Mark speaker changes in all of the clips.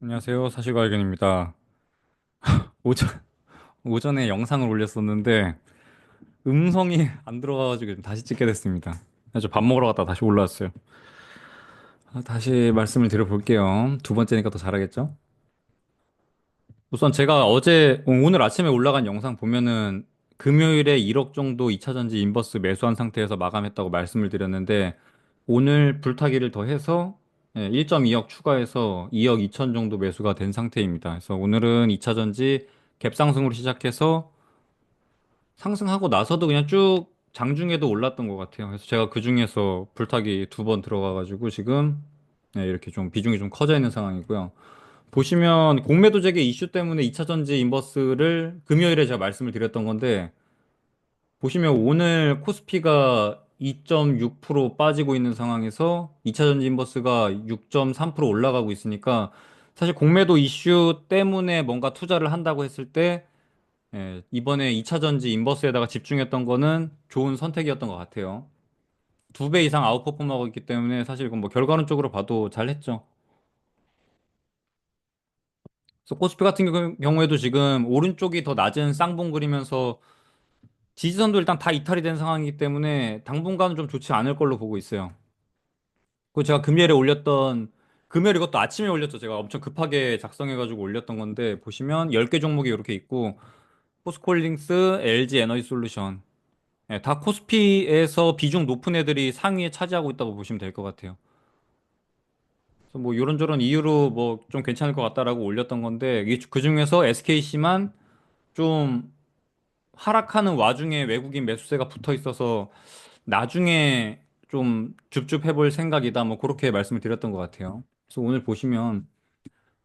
Speaker 1: 안녕하세요. 사실발견입니다. 오전, 오전에 영상을 올렸었는데 음성이 안 들어가가지고 다시 찍게 됐습니다. 저 밥 먹으러 갔다 다시 올라왔어요. 다시 말씀을 드려볼게요. 두 번째니까 더 잘하겠죠? 우선 제가 오늘 아침에 올라간 영상 보면은 금요일에 1억 정도 2차전지 인버스 매수한 상태에서 마감했다고 말씀을 드렸는데 오늘 불타기를 더해서 1.2억 추가해서 2억 2천 정도 매수가 된 상태입니다. 그래서 오늘은 2차전지 갭상승으로 시작해서 상승하고 나서도 그냥 쭉 장중에도 올랐던 것 같아요. 그래서 제가 그 중에서 불타기 두 번 들어가가지고 지금 이렇게 좀 비중이 좀 커져 있는 상황이고요. 보시면 공매도 재개 이슈 때문에 2차전지 인버스를 금요일에 제가 말씀을 드렸던 건데 보시면 오늘 코스피가 2.6% 빠지고 있는 상황에서 2차전지 인버스가 6.3% 올라가고 있으니까 사실 공매도 이슈 때문에 뭔가 투자를 한다고 했을 때 이번에 2차전지 인버스에다가 집중했던 거는 좋은 선택이었던 것 같아요. 두 배 이상 아웃퍼폼하고 있기 때문에 사실 이건 뭐 결과론적으로 봐도 잘했죠. 그래서 코스피 같은 경우에도 지금 오른쪽이 더 낮은 쌍봉 그리면서 지지선도 일단 다 이탈이 된 상황이기 때문에 당분간은 좀 좋지 않을 걸로 보고 있어요. 그리고 제가 금요일 이것도 아침에 올렸죠. 제가 엄청 급하게 작성해가지고 올렸던 건데 보시면 10개 종목이 이렇게 있고 포스코홀딩스, LG 에너지 솔루션 다 코스피에서 비중 높은 애들이 상위에 차지하고 있다고 보시면 될 것 같아요. 그래서 뭐 이런저런 이유로 뭐 좀 괜찮을 것 같다라고 올렸던 건데 그 중에서 SKC만 좀 하락하는 와중에 외국인 매수세가 붙어 있어서 나중에 좀 줍줍해 볼 생각이다. 뭐 그렇게 말씀을 드렸던 것 같아요. 그래서 오늘 보시면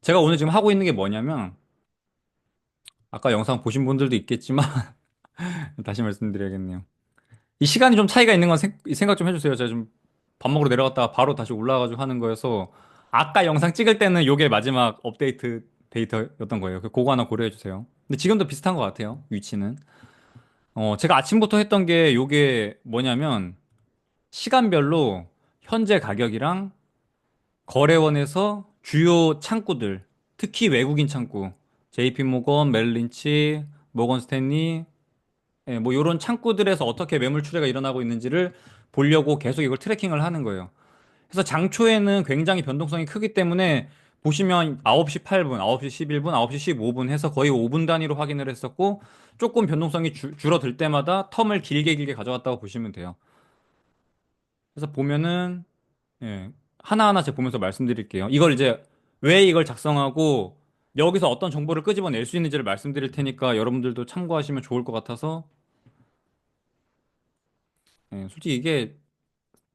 Speaker 1: 제가 오늘 지금 하고 있는 게 뭐냐면 아까 영상 보신 분들도 있겠지만 다시 말씀드려야겠네요. 이 시간이 좀 차이가 있는 건 생각 좀 해주세요. 제가 좀 밥 먹으러 내려갔다가 바로 다시 올라와가지고 하는 거여서 아까 영상 찍을 때는 요게 마지막 업데이트 데이터였던 거예요. 그거 하나 고려해 주세요. 근데 지금도 비슷한 것 같아요. 위치는. 제가 아침부터 했던 게 요게 뭐냐면 시간별로 현재 가격이랑 거래원에서 주요 창구들, 특히 외국인 창구, JP모건, 멜린치, 모건 스탠리, 뭐 이런 창구들에서 어떻게 매물 추세가 일어나고 있는지를 보려고 계속 이걸 트래킹을 하는 거예요. 그래서 장초에는 굉장히 변동성이 크기 때문에 보시면 9시 8분, 9시 11분, 9시 15분 해서 거의 5분 단위로 확인을 했었고 조금 변동성이 줄어들 때마다 텀을 길게 길게 가져갔다고 보시면 돼요. 그래서 보면은 하나하나 제가 보면서 말씀드릴게요. 이걸 이제 왜 이걸 작성하고 여기서 어떤 정보를 끄집어낼 수 있는지를 말씀드릴 테니까 여러분들도 참고하시면 좋을 것 같아서 솔직히 이게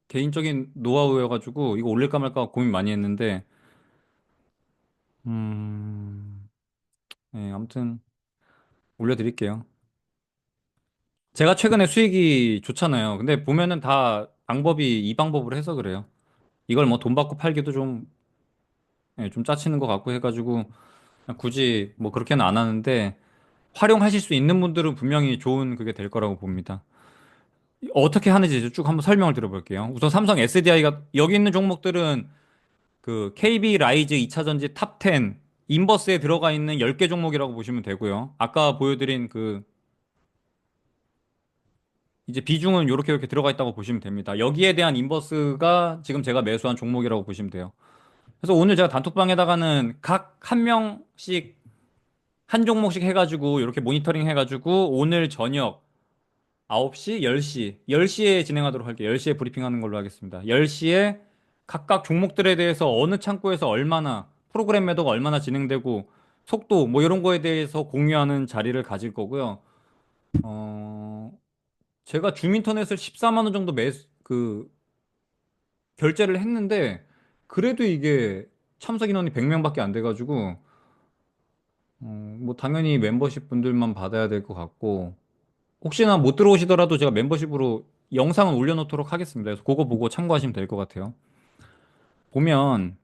Speaker 1: 개인적인 노하우여가지고 이거 올릴까 말까 고민 많이 했는데 음, 아무튼 올려드릴게요. 제가 최근에 수익이 좋잖아요. 근데 보면은 다 방법이 이 방법으로 해서 그래요. 이걸 뭐 돈 받고 팔기도 좀 짜치는 것 같고 해가지고 그냥 굳이 뭐 그렇게는 안 하는데 활용하실 수 있는 분들은 분명히 좋은 그게 될 거라고 봅니다. 어떻게 하는지 쭉 한번 설명을 드려볼게요. 우선 삼성 SDI가 여기 있는 종목들은 그 KB 라이즈 2차전지 탑 10 인버스에 들어가 있는 10개 종목이라고 보시면 되고요. 아까 보여드린 그 이제 비중은 이렇게 들어가 있다고 보시면 됩니다. 여기에 대한 인버스가 지금 제가 매수한 종목이라고 보시면 돼요. 그래서 오늘 제가 단톡방에다가는 각 한 명씩 한 종목씩 해가지고 이렇게 모니터링 해가지고 오늘 저녁 9시, 10시, 10시에 진행하도록 할게요. 10시에 브리핑하는 걸로 하겠습니다. 10시에 각각 종목들에 대해서 어느 창구에서 얼마나 프로그램 매도가 얼마나 진행되고 속도 뭐 이런 거에 대해서 공유하는 자리를 가질 거고요. 어, 제가 줌인터넷을 14만 원 정도 결제를 했는데 그래도 이게 참석 인원이 100명밖에 안 돼가지고 뭐 당연히 멤버십 분들만 받아야 될 것 같고 혹시나 못 들어오시더라도 제가 멤버십으로 영상을 올려놓도록 하겠습니다. 그래서 그거 보고 참고하시면 될 것 같아요. 보면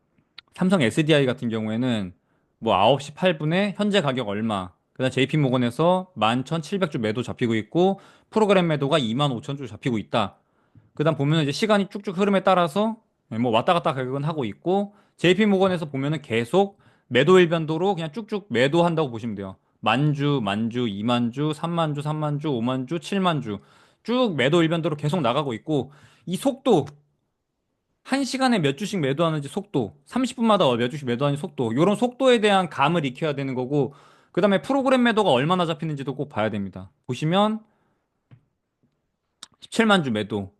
Speaker 1: 삼성 SDI 같은 경우에는 뭐 9시 8분에 현재 가격 얼마, 그다음 JP모건에서 11,700주 매도 잡히고 있고 프로그램 매도가 25,000주 잡히고 있다. 그다음 보면 이제 시간이 쭉쭉 흐름에 따라서 뭐 왔다 갔다 가격은 하고 있고 JP모건에서 보면은 계속 매도 일변도로 그냥 쭉쭉 매도한다고 보시면 돼요. 만주, 만주, 2만주, 3만주, 3만주, 5만주, 7만주 쭉 매도 일변도로 계속 나가고 있고 이 속도 한 시간에 몇 주씩 매도하는지 속도, 30분마다 몇 주씩 매도하는지 속도, 이런 속도에 대한 감을 익혀야 되는 거고, 그 다음에 프로그램 매도가 얼마나 잡히는지도 꼭 봐야 됩니다. 보시면 17만 주 매도.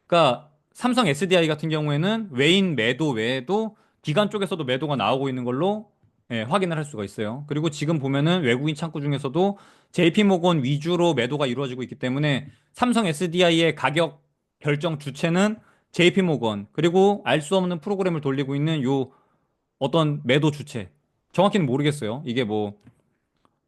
Speaker 1: 그러니까 삼성 SDI 같은 경우에는 외인 매도 외에도 기관 쪽에서도 매도가 나오고 있는 걸로 확인을 할 수가 있어요. 그리고 지금 보면은 외국인 창구 중에서도 JP모건 위주로 매도가 이루어지고 있기 때문에 삼성 SDI의 가격 결정 주체는 JP모건 그리고 알 수 없는 프로그램을 돌리고 있는 요 어떤 매도 주체. 정확히는 모르겠어요. 이게 뭐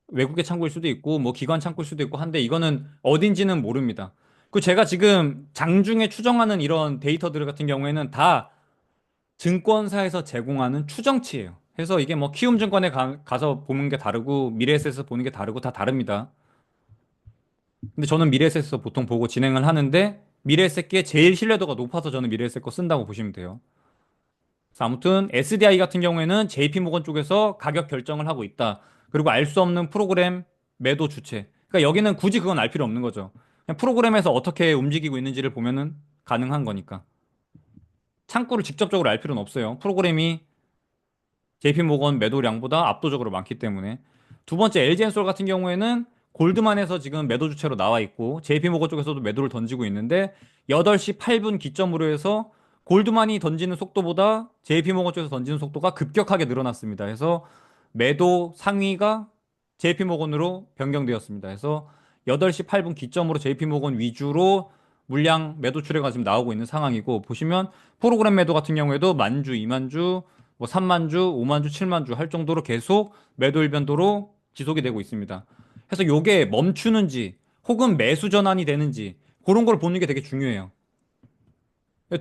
Speaker 1: 외국의 창구일 수도 있고 뭐 기관 창구일 수도 있고 한데 이거는 어딘지는 모릅니다. 그 제가 지금 장중에 추정하는 이런 데이터들 같은 경우에는 다 증권사에서 제공하는 추정치예요. 그래서 이게 뭐 키움증권에 가서 보는 게 다르고 미래에셋에서 보는 게 다르고 다 다릅니다. 근데 저는 미래에셋에서 보통 보고 진행을 하는데 미래에셋 게 제일 신뢰도가 높아서 저는 미래에셋 거 쓴다고 보시면 돼요. 그래서 아무튼 SDI 같은 경우에는 JP모건 쪽에서 가격 결정을 하고 있다. 그리고 알 수 없는 프로그램 매도 주체. 그러니까 여기는 굳이 그건 알 필요 없는 거죠. 그냥 프로그램에서 어떻게 움직이고 있는지를 보면은 가능한 거니까. 창구를 직접적으로 알 필요는 없어요. 프로그램이 JP모건 매도량보다 압도적으로 많기 때문에. 두 번째 LG엔솔 같은 경우에는 골드만에서 지금 매도 주체로 나와 있고 JP모건 쪽에서도 매도를 던지고 있는데 8시 8분 기점으로 해서 골드만이 던지는 속도보다 JP모건 쪽에서 던지는 속도가 급격하게 늘어났습니다. 그래서 매도 상위가 JP모건으로 변경되었습니다. 그래서 8시 8분 기점으로 JP모건 위주로 물량 매도 추례가 지금 나오고 있는 상황이고 보시면 프로그램 매도 같은 경우에도 만주, 2만주, 뭐 3만주, 5만주, 7만주 할 정도로 계속 매도 일변도로 지속이 되고 있습니다. 그래서 요게 멈추는지 혹은 매수 전환이 되는지 그런 걸 보는 게 되게 중요해요.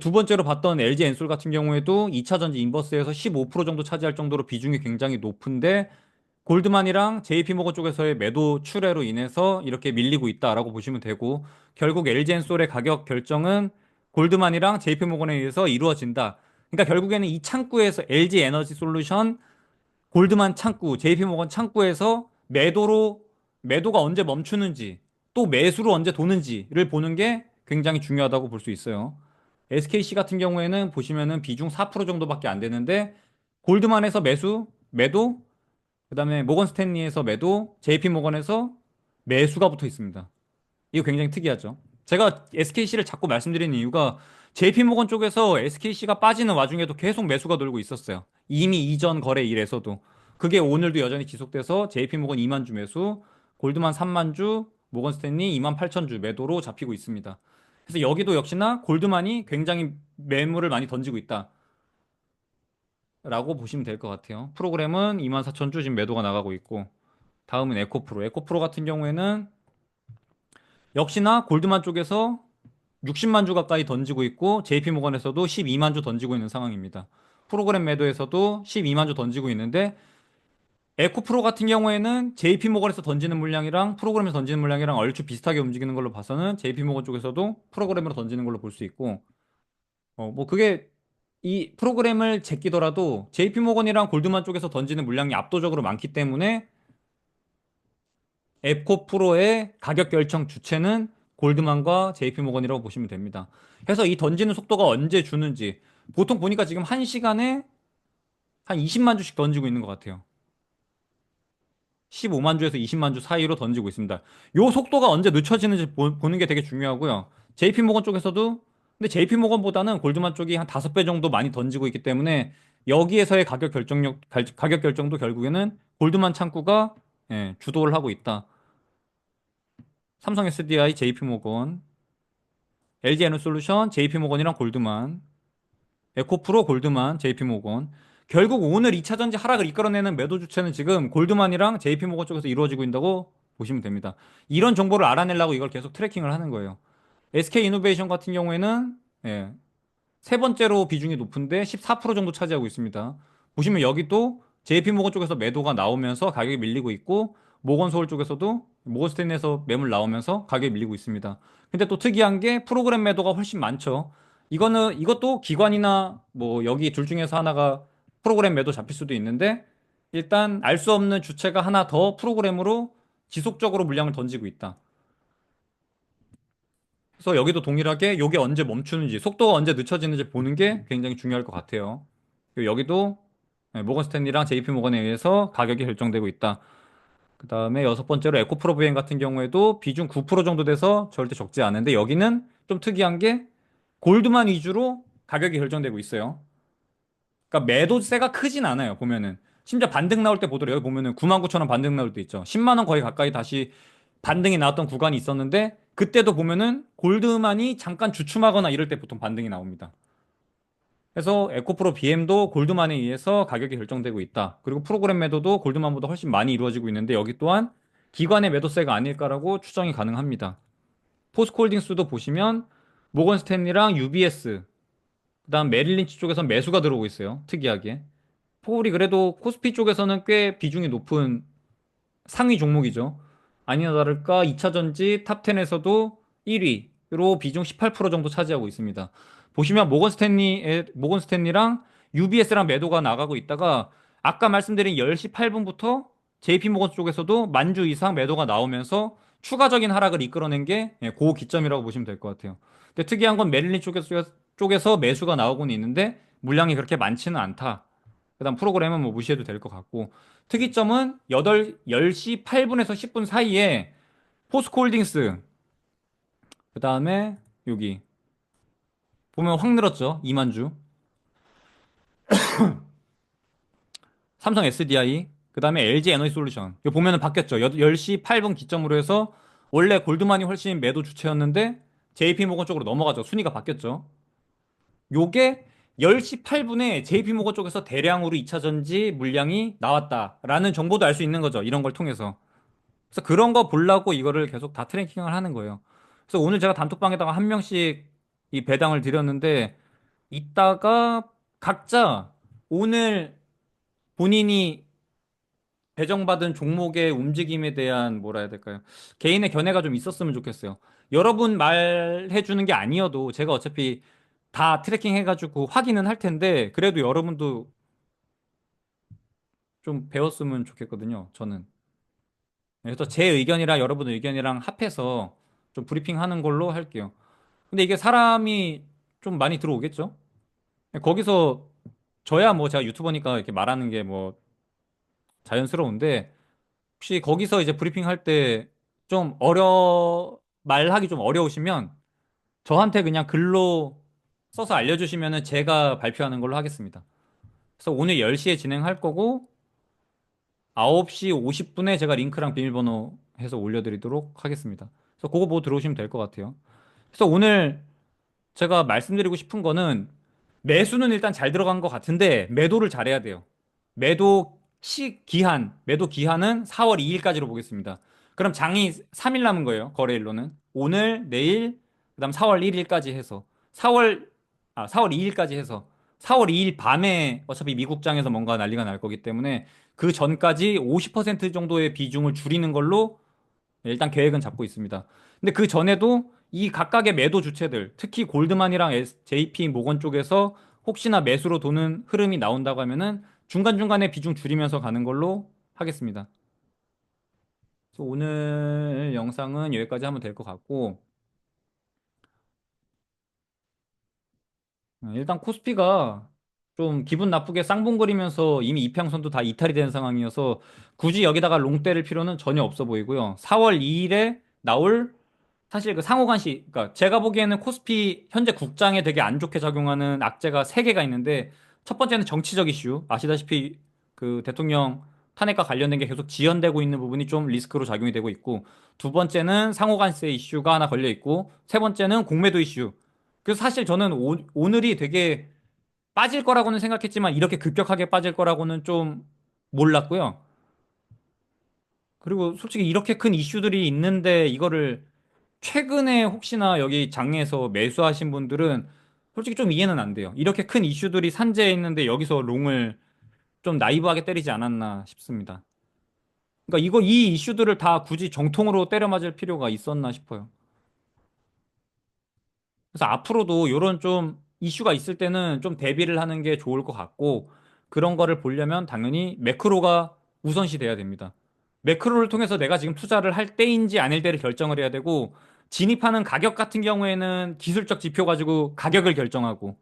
Speaker 1: 두 번째로 봤던 LG 엔솔 같은 경우에도 2차 전지 인버스에서 15% 정도 차지할 정도로 비중이 굉장히 높은데 골드만이랑 JP모건 쪽에서의 매도 출회로 인해서 이렇게 밀리고 있다라고 보시면 되고 결국 LG엔솔의 가격 결정은 골드만이랑 JP모건에 의해서 이루어진다. 그러니까 결국에는 이 창구에서 LG 에너지 솔루션, 골드만 창구, JP모건 창구에서 매도가 언제 멈추는지 또 매수로 언제 도는지를 보는 게 굉장히 중요하다고 볼 수 있어요. SKC 같은 경우에는 보시면은 비중 4% 정도밖에 안 되는데 골드만에서 매도, 그다음에 모건 스탠리에서 매도, JP 모건에서 매수가 붙어 있습니다. 이거 굉장히 특이하죠. 제가 SKC를 자꾸 말씀드리는 이유가 JP 모건 쪽에서 SKC가 빠지는 와중에도 계속 매수가 돌고 있었어요. 이미 이전 거래일에서도. 그게 오늘도 여전히 지속돼서 JP 모건 2만 주 매수, 골드만 3만 주, 모건 스탠리 2만 8천 주 매도로 잡히고 있습니다. 그래서 여기도 역시나 골드만이 굉장히 매물을 많이 던지고 있다. 라고 보시면 될 것 같아요. 프로그램은 24,000주 지금 매도가 나가고 있고, 다음은 에코프로. 에코프로 같은 경우에는 역시나 골드만 쪽에서 60만 주 가까이 던지고 있고, JP모건에서도 12만 주 던지고 있는 상황입니다. 프로그램 매도에서도 12만 주 던지고 있는데, 에코프로 같은 경우에는 JP모건에서 던지는 물량이랑 프로그램에서 던지는 물량이랑 얼추 비슷하게 움직이는 걸로 봐서는 JP모건 쪽에서도 프로그램으로 던지는 걸로 볼 수 있고, 뭐 그게 이 프로그램을 제끼더라도 JP모건이랑 골드만 쪽에서 던지는 물량이 압도적으로 많기 때문에 에코프로의 가격 결정 주체는 골드만과 JP모건이라고 보시면 됩니다. 그래서 이 던지는 속도가 언제 주는지 보통 보니까 지금 한시간에한 20만 주씩 던지고 있는 것 같아요. 15만 주에서 20만 주 사이로 던지고 있습니다. 요 속도가 언제 늦춰지는지 보는 게 되게 중요하고요. JP모건 쪽에서도 근데 JP모건보다는 골드만 쪽이 한 5배 정도 많이 던지고 있기 때문에 여기에서의 가격 결정도 결국에는 골드만 창구가 주도를 하고 있다. 삼성 SDI, JP모건, LG에너솔루션, JP모건이랑 골드만, 에코프로, 골드만, JP모건. 결국 오늘 2차 전지 하락을 이끌어내는 매도 주체는 지금 골드만이랑 JP모건 쪽에서 이루어지고 있다고 보시면 됩니다. 이런 정보를 알아내려고 이걸 계속 트래킹을 하는 거예요. SK이노베이션 같은 경우에는 세 번째로 비중이 높은데 14% 정도 차지하고 있습니다. 보시면 여기도 JP모건 쪽에서 매도가 나오면서 가격이 밀리고 있고 모건서울 쪽에서도 모건스탠리에서 매물 나오면서 가격이 밀리고 있습니다. 근데 또 특이한 게 프로그램 매도가 훨씬 많죠. 이것도 기관이나 뭐 여기 둘 중에서 하나가 프로그램 매도 잡힐 수도 있는데 일단 알 수 없는 주체가 하나 더 프로그램으로 지속적으로 물량을 던지고 있다. 그래서 여기도 동일하게 이게 언제 멈추는지, 속도가 언제 늦춰지는지 보는 게 굉장히 중요할 것 같아요. 그리고 여기도 모건 스탠리랑 JP 모건에 의해서 가격이 결정되고 있다. 그 다음에 여섯 번째로 에코프로비엔 같은 경우에도 비중 9% 정도 돼서 절대 적지 않은데 여기는 좀 특이한 게 골드만 위주로 가격이 결정되고 있어요. 그러니까 매도세가 크진 않아요, 보면은. 심지어 반등 나올 때 보더라도 여기 보면은 9만 9천 원 반등 나올 때 있죠. 10만 원 거의 가까이 다시 반등이 나왔던 구간이 있었는데 그때도 보면은 골드만이 잠깐 주춤하거나 이럴 때 보통 반등이 나옵니다. 그래서 에코프로 BM도 골드만에 의해서 가격이 결정되고 있다. 그리고 프로그램 매도도 골드만보다 훨씬 많이 이루어지고 있는데 여기 또한 기관의 매도세가 아닐까라고 추정이 가능합니다. 포스코홀딩스도 보시면 모건 스탠리랑 UBS, 그다음 메릴린치 쪽에서 매수가 들어오고 있어요. 특이하게. 포울이 그래도 코스피 쪽에서는 꽤 비중이 높은 상위 종목이죠. 아니나 다를까 2차 전지 탑10에서도 1위로 비중 18% 정도 차지하고 있습니다. 보시면 모건 스탠리랑 UBS랑 매도가 나가고 있다가 아까 말씀드린 10시 8분부터 JP 모건 쪽에서도 만주 이상 매도가 나오면서 추가적인 하락을 이끌어낸 게 그 기점이라고 보시면 될 것 같아요. 근데 특이한 건 메릴린 쪽에서 매수가 나오고는 있는데 물량이 그렇게 많지는 않다. 그다음 프로그램은 뭐 무시해도 될 것 같고 특이점은 10시 8분에서 10분 사이에 포스코홀딩스 그다음에 여기 보면 확 늘었죠. 2만 주. 삼성 SDI 그다음에 LG 에너지 솔루션. 이거 보면은 바뀌었죠. 10시 8분 기점으로 해서 원래 골드만이 훨씬 매도 주체였는데 JP모건 쪽으로 넘어가죠. 순위가 바뀌었죠. 요게 10시 8분에 JP모건 쪽에서 대량으로 2차 전지 물량이 나왔다라는 정보도 알 수 있는 거죠. 이런 걸 통해서. 그래서 그런 거 보려고 이거를 계속 다 트래킹을 하는 거예요. 그래서 오늘 제가 단톡방에다가 한 명씩 이 배당을 드렸는데 이따가 각자 오늘 본인이 배정받은 종목의 움직임에 대한 뭐라 해야 될까요? 개인의 견해가 좀 있었으면 좋겠어요. 여러분 말해주는 게 아니어도 제가 어차피 다 트래킹 해가지고 확인은 할 텐데 그래도 여러분도 좀 배웠으면 좋겠거든요. 저는. 그래서 제 의견이랑 여러분 의견이랑 합해서 좀 브리핑하는 걸로 할게요. 근데 이게 사람이 좀 많이 들어오겠죠? 거기서 저야 뭐 제가 유튜버니까 이렇게 말하는 게 뭐 자연스러운데 혹시 거기서 이제 브리핑 할 때 좀 말하기 좀 어려우시면 저한테 그냥 글로 써서 알려주시면은 제가 발표하는 걸로 하겠습니다. 그래서 오늘 10시에 진행할 거고 9시 50분에 제가 링크랑 비밀번호 해서 올려드리도록 하겠습니다. 그래서 그거 보고 들어오시면 될 것 같아요. 그래서 오늘 제가 말씀드리고 싶은 거는 매수는 일단 잘 들어간 것 같은데 매도를 잘해야 돼요. 매도 기한은 4월 2일까지로 보겠습니다. 그럼 장이 3일 남은 거예요. 거래일로는. 오늘, 내일, 그다음 4월 1일까지 해서 4월 2일까지 해서 4월 2일 밤에 어차피 미국장에서 뭔가 난리가 날 거기 때문에 그 전까지 50% 정도의 비중을 줄이는 걸로 일단 계획은 잡고 있습니다. 근데 그 전에도 이 각각의 매도 주체들, 특히 골드만이랑 JP 모건 쪽에서 혹시나 매수로 도는 흐름이 나온다고 하면은 중간중간에 비중 줄이면서 가는 걸로 하겠습니다. 그래서 오늘 영상은 여기까지 하면 될 것 같고, 일단 코스피가 좀 기분 나쁘게 쌍봉거리면서 이미 이평선도 다 이탈이 된 상황이어서 굳이 여기다가 롱 때릴 필요는 전혀 없어 보이고요. 4월 2일에 나올 사실 그 상호간시, 그러니까 제가 보기에는 코스피 현재 국장에 되게 안 좋게 작용하는 악재가 세 개가 있는데 첫 번째는 정치적 이슈. 아시다시피 그 대통령 탄핵과 관련된 게 계속 지연되고 있는 부분이 좀 리스크로 작용이 되고 있고 두 번째는 상호간세 이슈가 하나 걸려 있고 세 번째는 공매도 이슈. 그래서 사실 저는 오늘이 되게 빠질 거라고는 생각했지만 이렇게 급격하게 빠질 거라고는 좀 몰랐고요. 그리고 솔직히 이렇게 큰 이슈들이 있는데 이거를 최근에 혹시나 여기 장에서 매수하신 분들은 솔직히 좀 이해는 안 돼요. 이렇게 큰 이슈들이 산재해 있는데 여기서 롱을 좀 나이브하게 때리지 않았나 싶습니다. 그러니까 이 이슈들을 다 굳이 정통으로 때려 맞을 필요가 있었나 싶어요. 그래서 앞으로도 이런 좀 이슈가 있을 때는 좀 대비를 하는 게 좋을 것 같고, 그런 거를 보려면 당연히 매크로가 우선시 돼야 됩니다. 매크로를 통해서 내가 지금 투자를 할 때인지 아닐 때를 결정을 해야 되고, 진입하는 가격 같은 경우에는 기술적 지표 가지고 가격을 결정하고,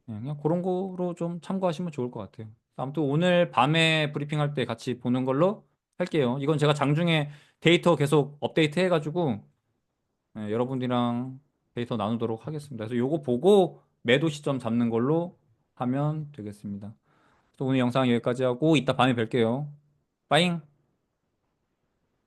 Speaker 1: 그냥 그런 거로 좀 참고하시면 좋을 것 같아요. 아무튼 오늘 밤에 브리핑할 때 같이 보는 걸로 할게요. 이건 제가 장중에 데이터 계속 업데이트 해가지고 여러분들이랑 데이터 나누도록 하겠습니다. 그래서 요거 보고 매도 시점 잡는 걸로 하면 되겠습니다. 또 오늘 영상 여기까지 하고 이따 밤에 뵐게요. 빠잉!